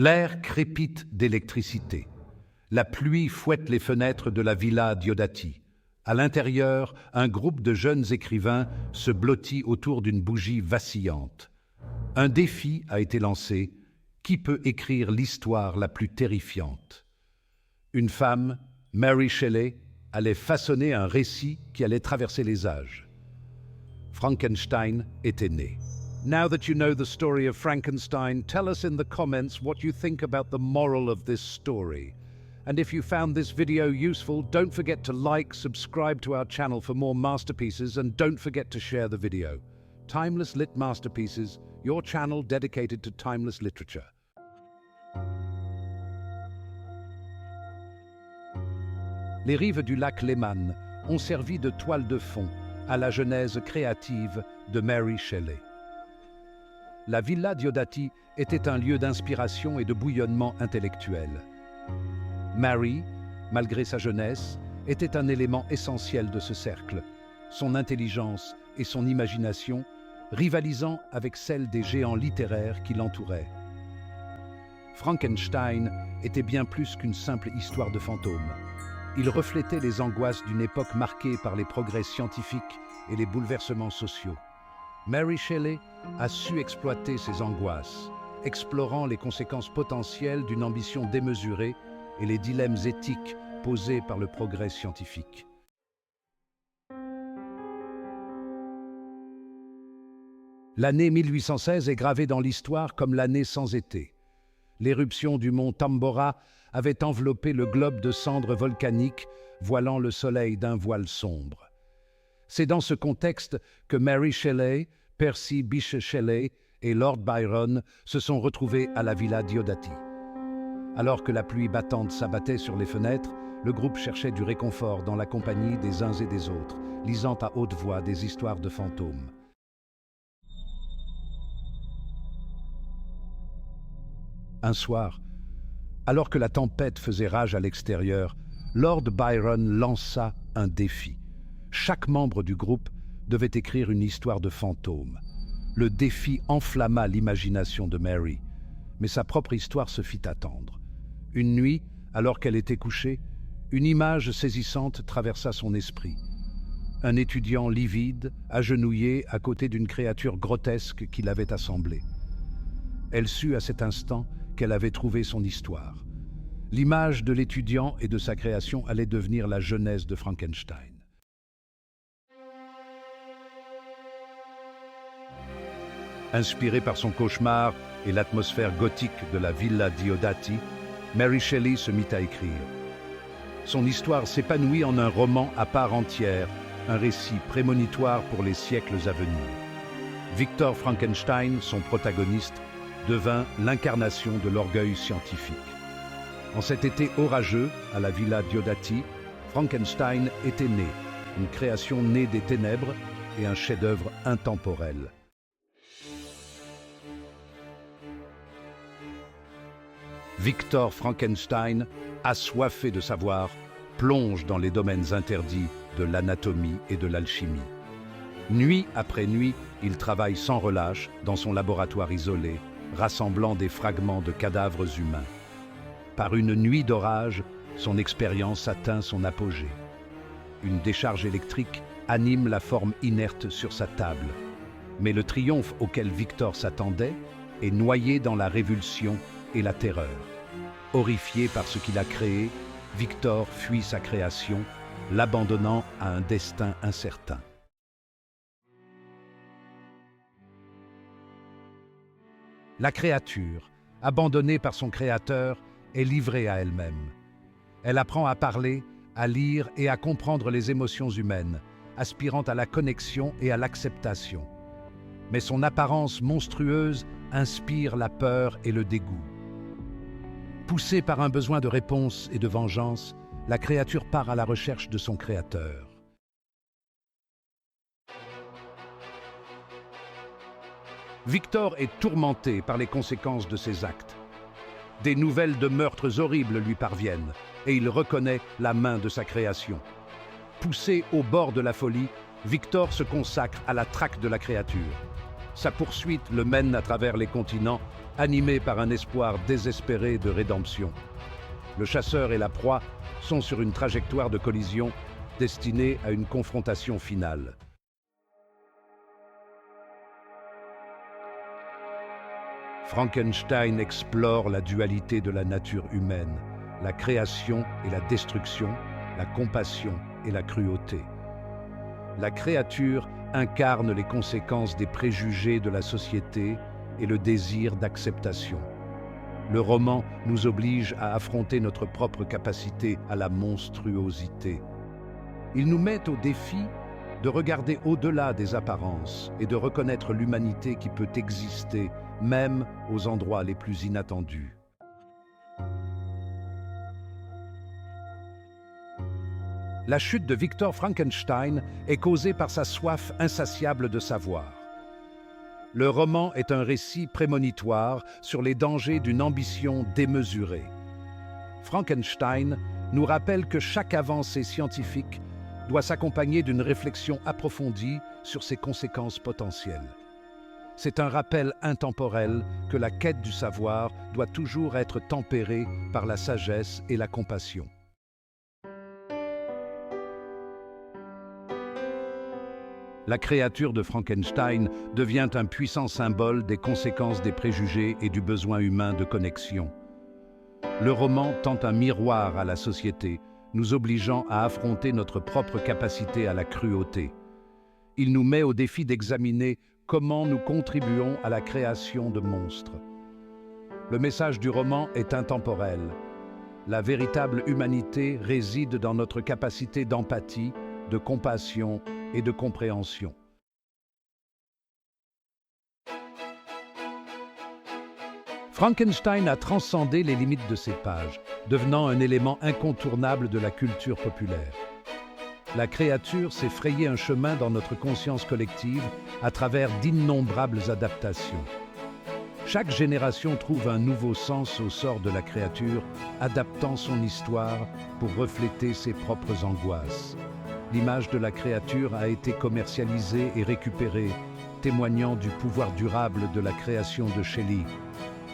L'air crépite d'électricité. La pluie fouette les fenêtres de la villa Diodati. À l'intérieur, un groupe de jeunes écrivains se blottit autour d'une bougie vacillante. Un défi a été lancé. Qui peut écrire l'histoire la plus terrifiante? Une femme, Mary Shelley, allait façonner un récit qui allait traverser les âges. Frankenstein était né. Now that you know the story of Frankenstein, tell us in the comments what you think about the moral of this story. And if you found this video useful, don't forget to like, subscribe to our channel for more masterpieces, and don't forget to share the video. Timeless Lit Masterpieces, your channel dedicated to timeless literature. Les rives du lac Léman ont servi de toile de fond à la genèse créative de Mary Shelley. La Villa Diodati était un lieu d'inspiration et de bouillonnement intellectuel. Mary, malgré sa jeunesse, était un élément essentiel de ce cercle, son intelligence et son imagination rivalisant avec celle des géants littéraires qui l'entouraient. Frankenstein était bien plus qu'une simple histoire de fantôme. Il reflétait les angoisses d'une époque marquée par les progrès scientifiques et les bouleversements sociaux. Mary Shelley a su exploiter ces angoisses, explorant les conséquences potentielles d'une ambition démesurée et les dilemmes éthiques posés par le progrès scientifique. L'année 1816 est gravée dans l'histoire comme l'année sans été. L'éruption du mont Tambora avait enveloppé le globe de cendres volcaniques, voilant le soleil d'un voile sombre. C'est dans ce contexte que Mary Shelley, Percy Bysshe Shelley et Lord Byron se sont retrouvés à la Villa Diodati. Alors que la pluie battante s'abattait sur les fenêtres, le groupe cherchait du réconfort dans la compagnie des uns et des autres, lisant à haute voix des histoires de fantômes. Un soir, alors que la tempête faisait rage à l'extérieur, Lord Byron lança un défi. Chaque membre du groupe devait écrire une histoire de fantôme. Le défi enflamma l'imagination de Mary, mais sa propre histoire se fit attendre. Une nuit, alors qu'elle était couchée, une image saisissante traversa son esprit. Un étudiant livide, agenouillé à côté d'une créature grotesque qu'il avait assemblée. Elle sut à cet instant qu'elle avait trouvé son histoire. L'image de l'étudiant et de sa création allait devenir la genèse de Frankenstein. Inspirée par son cauchemar et l'atmosphère gothique de la Villa Diodati, Mary Shelley se mit à écrire. Son histoire s'épanouit en un roman à part entière, un récit prémonitoire pour les siècles à venir. Victor Frankenstein, son protagoniste, devint l'incarnation de l'orgueil scientifique. En cet été orageux, à la Villa Diodati, Frankenstein était né, une création née des ténèbres et un chef-d'œuvre intemporel. Victor Frankenstein, assoiffé de savoir, plonge dans les domaines interdits de l'anatomie et de l'alchimie. Nuit après nuit, il travaille sans relâche dans son laboratoire isolé, rassemblant des fragments de cadavres humains. Par une nuit d'orage, son expérience atteint son apogée. Une décharge électrique anime la forme inerte sur sa table. Mais le triomphe auquel Victor s'attendait est noyé dans la révulsion et la terreur. Horrifié par ce qu'il a créé, Victor fuit sa création, l'abandonnant à un destin incertain. La créature, abandonnée par son créateur, est livrée à elle-même. Elle apprend à parler, à lire et à comprendre les émotions humaines, aspirant à la connexion et à l'acceptation. Mais son apparence monstrueuse inspire la peur et le dégoût. Poussée par un besoin de réponse et de vengeance, la créature part à la recherche de son créateur. Victor est tourmenté par les conséquences de ses actes. Des nouvelles de meurtres horribles lui parviennent et il reconnaît la main de sa création. Poussé au bord de la folie, Victor se consacre à la traque de la créature. sa poursuite le mène à travers les continents, animé par un espoir désespéré de rédemption. Le chasseur et la proie sont sur une trajectoire de collision destinée à une confrontation finale. Frankenstein explore la dualité de la nature humaine, la création et la destruction, la compassion et la cruauté. La créature incarne les conséquences des préjugés de la société et le désir d'acceptation. Le roman nous oblige à affronter notre propre capacité à la monstruosité. Il nous met au défi de regarder au-delà des apparences et de reconnaître l'humanité qui peut exister même aux endroits les plus inattendus. La chute de Victor Frankenstein est causée par sa soif insatiable de savoir. Le roman est un récit prémonitoire sur les dangers d'une ambition démesurée. Frankenstein nous rappelle que chaque avancée scientifique doit s'accompagner d'une réflexion approfondie sur ses conséquences potentielles. C'est un rappel intemporel que la quête du savoir doit toujours être tempérée par la sagesse et la compassion. La créature de Frankenstein devient un puissant symbole des conséquences des préjugés et du besoin humain de connexion. Le roman tend un miroir à la société, nous obligeant à affronter notre propre capacité à la cruauté. Il nous met au défi d'examiner comment nous contribuons à la création de monstres. Le message du roman est intemporel. La véritable humanité réside dans notre capacité d'empathie, de compassion et de compréhension. Frankenstein a transcendé les limites de ses pages, devenant un élément incontournable de la culture populaire. La créature s'est frayé un chemin dans notre conscience collective à travers d'innombrables adaptations. Chaque génération trouve un nouveau sens au sort de la créature, adaptant son histoire pour refléter ses propres angoisses. L'image de la créature a été commercialisée et récupérée, témoignant du pouvoir durable de la création de Shelley.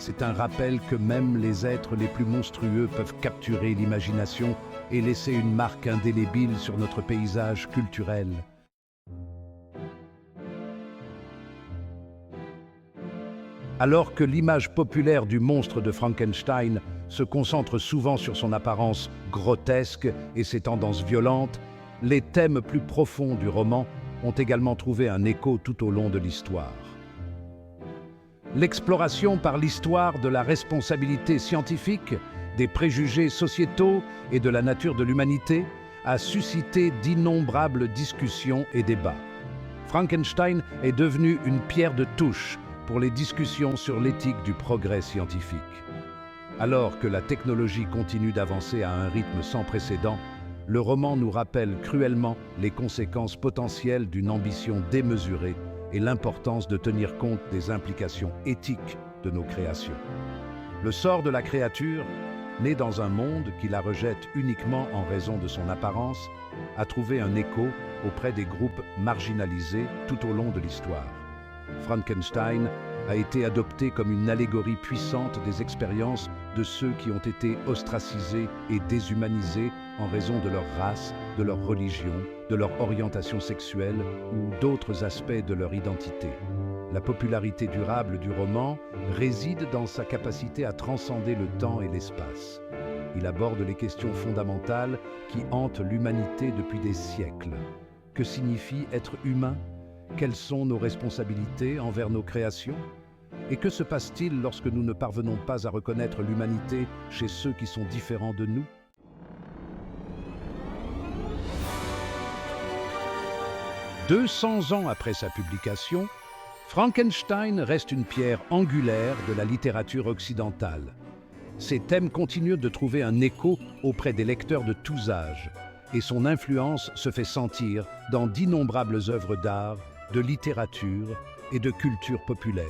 C'est un rappel que même les êtres les plus monstrueux peuvent capturer l'imagination et laisser une marque indélébile sur notre paysage culturel. Alors que l'image populaire du monstre de Frankenstein se concentre souvent sur son apparence grotesque et ses tendances violentes, les thèmes plus profonds du roman ont également trouvé un écho tout au long de l'histoire. L'exploration par l'histoire de la responsabilité scientifique, des préjugés sociétaux et de la nature de l'humanité a suscité d'innombrables discussions et débats. Frankenstein est devenu une pierre de touche pour les discussions sur l'éthique du progrès scientifique. Alors que la technologie continue d'avancer à un rythme sans précédent, le roman nous rappelle cruellement les conséquences potentielles d'une ambition démesurée et l'importance de tenir compte des implications éthiques de nos créations. Le sort de la créature, née dans un monde qui la rejette uniquement en raison de son apparence, a trouvé un écho auprès des groupes marginalisés tout au long de l'histoire. Frankenstein a été adopté comme une allégorie puissante des expériences de ceux qui ont été ostracisés et déshumanisés en raison de leur race, de leur religion, de leur orientation sexuelle ou d'autres aspects de leur identité. La popularité durable du roman réside dans sa capacité à transcender le temps et l'espace. Il aborde les questions fondamentales qui hantent l'humanité depuis des siècles. Que signifie être humain ? Quelles sont nos responsabilités envers nos créations? Et que se passe-t-il lorsque nous ne parvenons pas à reconnaître l'humanité chez ceux qui sont différents de nous? « 200 ans après sa publication, Frankenstein reste une pierre angulaire de la littérature occidentale. Ses thèmes continuent de trouver un écho auprès des lecteurs de tous âges, et son influence se fait sentir dans d'innombrables œuvres d'art, de littérature et de culture populaire.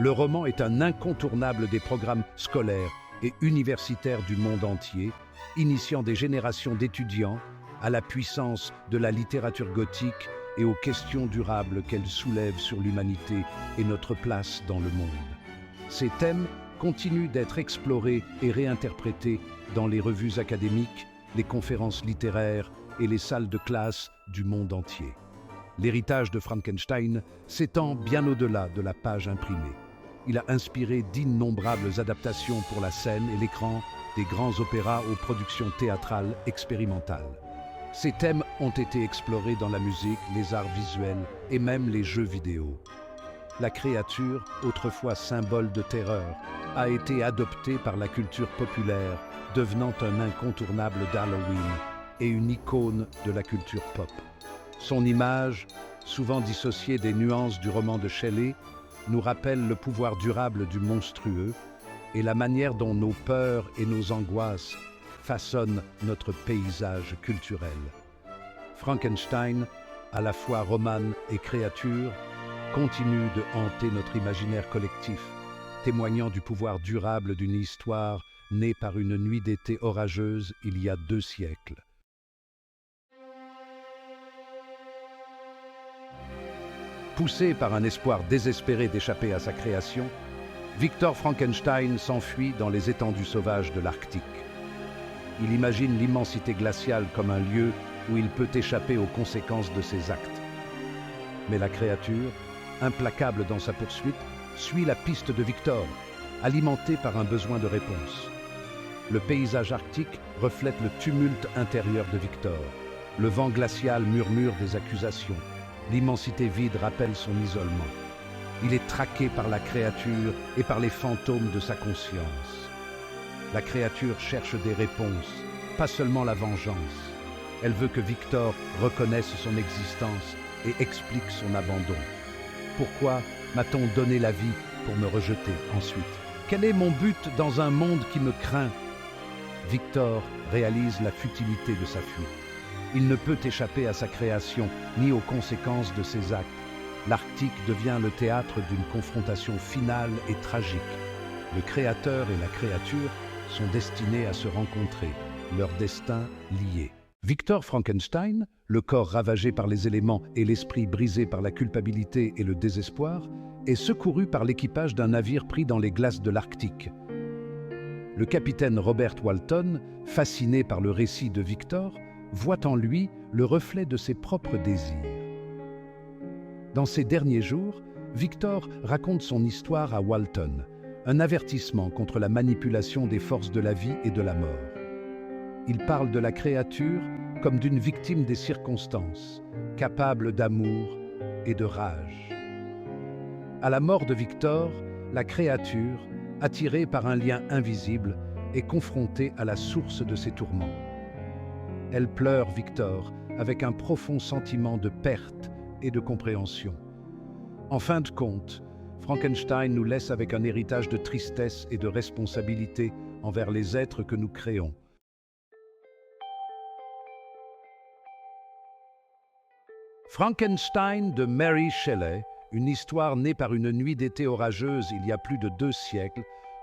Le roman est un incontournable des programmes scolaires et universitaires du monde entier, initiant des générations d'étudiants à la puissance de la littérature gothique et aux questions durables qu'elle soulève sur l'humanité et notre place dans le monde. Ces thèmes continuent d'être explorés et réinterprétés dans les revues académiques, les conférences littéraires et les salles de classe du monde entier. L'héritage de Frankenstein s'étend bien au-delà de la page imprimée. Il a inspiré d'innombrables adaptations pour la scène et l'écran, des grands opéras aux productions théâtrales expérimentales. Ces thèmes ont été explorés dans la musique, les arts visuels et même les jeux vidéo. La créature, autrefois symbole de terreur, a été adoptée par la culture populaire, devenant un incontournable d'Halloween et une icône de la culture pop. Son image, souvent dissociée des nuances du roman de Shelley, nous rappelle le pouvoir durable du monstrueux et la manière dont nos peurs et nos angoisses façonnent notre paysage culturel. Frankenstein, à la fois roman et créature, continue de hanter notre imaginaire collectif, témoignant du pouvoir durable d'une histoire née par une nuit d'été orageuse il y a 2 siècles. Poussé par un espoir désespéré d'échapper à sa création, Victor Frankenstein s'enfuit dans les étendues sauvages de l'Arctique. Il imagine l'immensité glaciale comme un lieu où il peut échapper aux conséquences de ses actes. Mais la créature, implacable dans sa poursuite, suit la piste de Victor, alimentée par un besoin de réponse. Le paysage arctique reflète le tumulte intérieur de Victor. Le vent glacial murmure des accusations. L'immensité vide rappelle son isolement. Il est traqué par la créature et par les fantômes de sa conscience. La créature cherche des réponses, pas seulement la vengeance. Elle veut que Victor reconnaisse son existence et explique son abandon. Pourquoi m'a-t-on donné la vie pour me rejeter ensuite? Quel est mon but dans un monde qui me craint? Victor réalise la futilité de sa fuite. Il ne peut échapper à sa création, ni aux conséquences de ses actes. L'Arctique devient le théâtre d'une confrontation finale et tragique. Le créateur et la créature sont destinés à se rencontrer, leur destin lié. Victor Frankenstein, le corps ravagé par les éléments et l'esprit brisé par la culpabilité et le désespoir, est secouru par l'équipage d'un navire pris dans les glaces de l'Arctique. Le capitaine Robert Walton, fasciné par le récit de Victor, voit en lui le reflet de ses propres désirs. Dans ces derniers jours, Victor raconte son histoire à Walton, un avertissement contre la manipulation des forces de la vie et de la mort. Il parle de la créature comme d'une victime des circonstances, capable d'amour et de rage. À la mort de Victor, la créature, attirée par un lien invisible, est confrontée à la source de ses tourments. Elle pleure Victor avec un profond sentiment de perte et de compréhension. En fin de compte, Frankenstein nous laisse avec un héritage de tristesse et de responsabilité envers les êtres que nous créons. Frankenstein de Mary Shelley, une histoire née par une nuit d'été orageuse il y a plus de 2 siècles,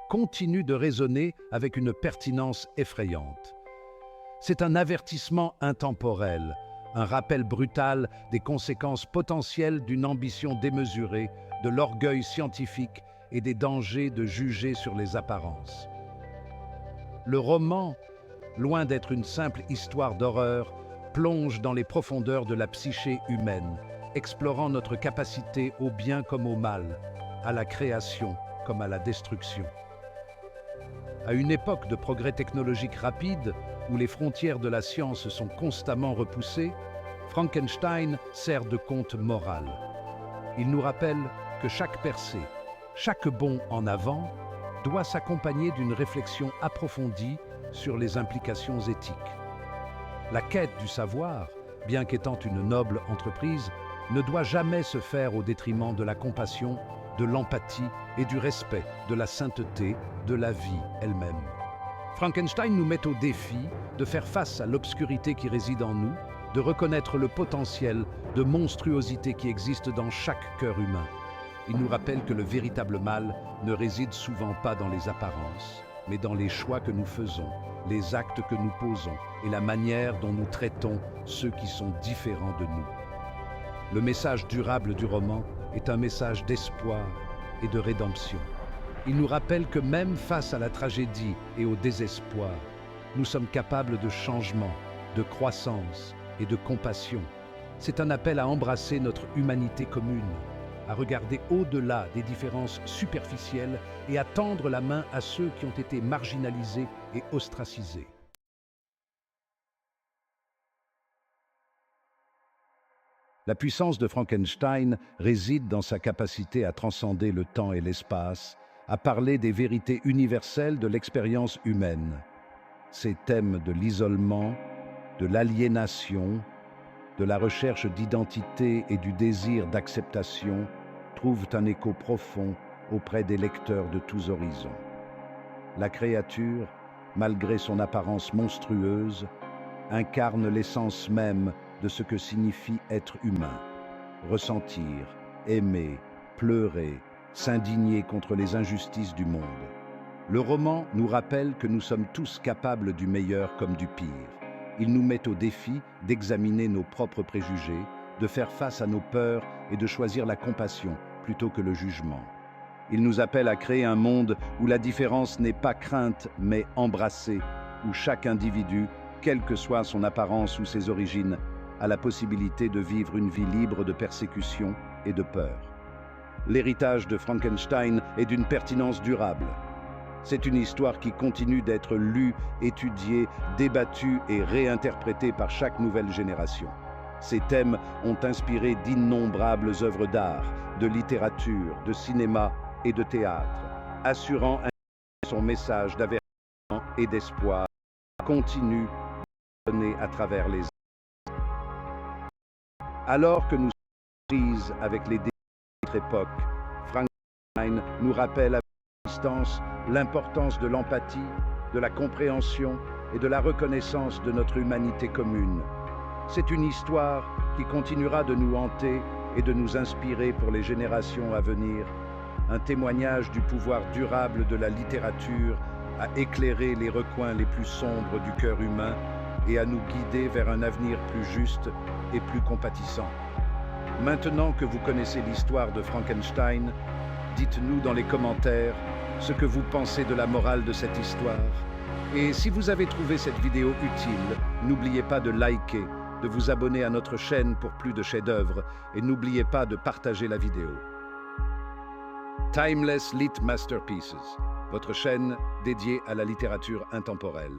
continue de résonner avec une pertinence effrayante. C'est un avertissement intemporel, un rappel brutal des conséquences potentielles d'une ambition démesurée, de l'orgueil scientifique et des dangers de juger sur les apparences. Le roman, loin d'être une simple histoire d'horreur, plonge dans les profondeurs de la psyché humaine, explorant notre capacité au bien comme au mal, à la création comme à la destruction. À une époque de progrès technologique rapide, où les frontières de la science sont constamment repoussées, Frankenstein sert de conte moral. Il nous rappelle que chaque percée, chaque bond en avant, doit s'accompagner d'une réflexion approfondie sur les implications éthiques. La quête du savoir, bien qu'étant une noble entreprise, ne doit jamais se faire au détriment de la compassion, de l'empathie et du respect de la sainteté de la vie elle-même. Frankenstein nous met au défi de faire face à l'obscurité qui réside en nous, de reconnaître le potentiel de monstruosité qui existe dans chaque cœur humain. Il nous rappelle que le véritable mal ne réside souvent pas dans les apparences, mais dans les choix que nous faisons, les actes que nous posons et la manière dont nous traitons ceux qui sont différents de nous. Le message durable du roman est un message d'espoir et de rédemption. Il nous rappelle que même face à la tragédie et au désespoir, nous sommes capables de changement, de croissance et de compassion. C'est un appel à embrasser notre humanité commune, à regarder au-delà des différences superficielles et à tendre la main à ceux qui ont été marginalisés et ostracisés. La puissance de Frankenstein réside dans sa capacité à transcender le temps et l'espace, à parler des vérités universelles de l'expérience humaine. Ces thèmes de l'isolement, de l'aliénation, de la recherche d'identité et du désir d'acceptation trouvent un écho profond auprès des lecteurs de tous horizons. La créature, malgré son apparence monstrueuse, incarne l'essence même de ce que signifie être humain. Ressentir, aimer, pleurer, s'indigner contre les injustices du monde. Le roman nous rappelle que nous sommes tous capables du meilleur comme du pire. Il nous met au défi d'examiner nos propres préjugés, de faire face à nos peurs et de choisir la compassion plutôt que le jugement. Il nous appelle à créer un monde où la différence n'est pas crainte mais embrassée, où chaque individu, quelle que soit son apparence ou ses origines, a la possibilité de vivre une vie libre de persécution et de peur. L'héritage de Frankenstein est d'une pertinence durable. C'est une histoire qui continue d'être lue, étudiée, débattue et réinterprétée par chaque nouvelle génération. Ces thèmes ont inspiré d'innombrables œuvres d'art, de littérature, de cinéma et de théâtre, assurant son message d'avertissement et d'espoir continue de donner à travers les âges. Alors que nous sommes prises avec les défis de notre époque, Frankenstein nous rappelle avec distance l'importance de l'empathie, de la compréhension et de la reconnaissance de notre humanité commune. C'est une histoire qui continuera de nous hanter et de nous inspirer pour les générations à venir, un témoignage du pouvoir durable de la littérature à éclairer les recoins les plus sombres du cœur humain et à nous guider vers un avenir plus juste et plus compatissant. Maintenant que vous connaissez l'histoire de Frankenstein, dites-nous dans les commentaires ce que vous pensez de la morale de cette histoire. Et si vous avez trouvé cette vidéo utile, n'oubliez pas de liker, de vous abonner à notre chaîne pour plus de chefs-d'œuvre et n'oubliez pas de partager la vidéo. Timeless Lit Masterpieces, votre chaîne dédiée à la littérature intemporelle.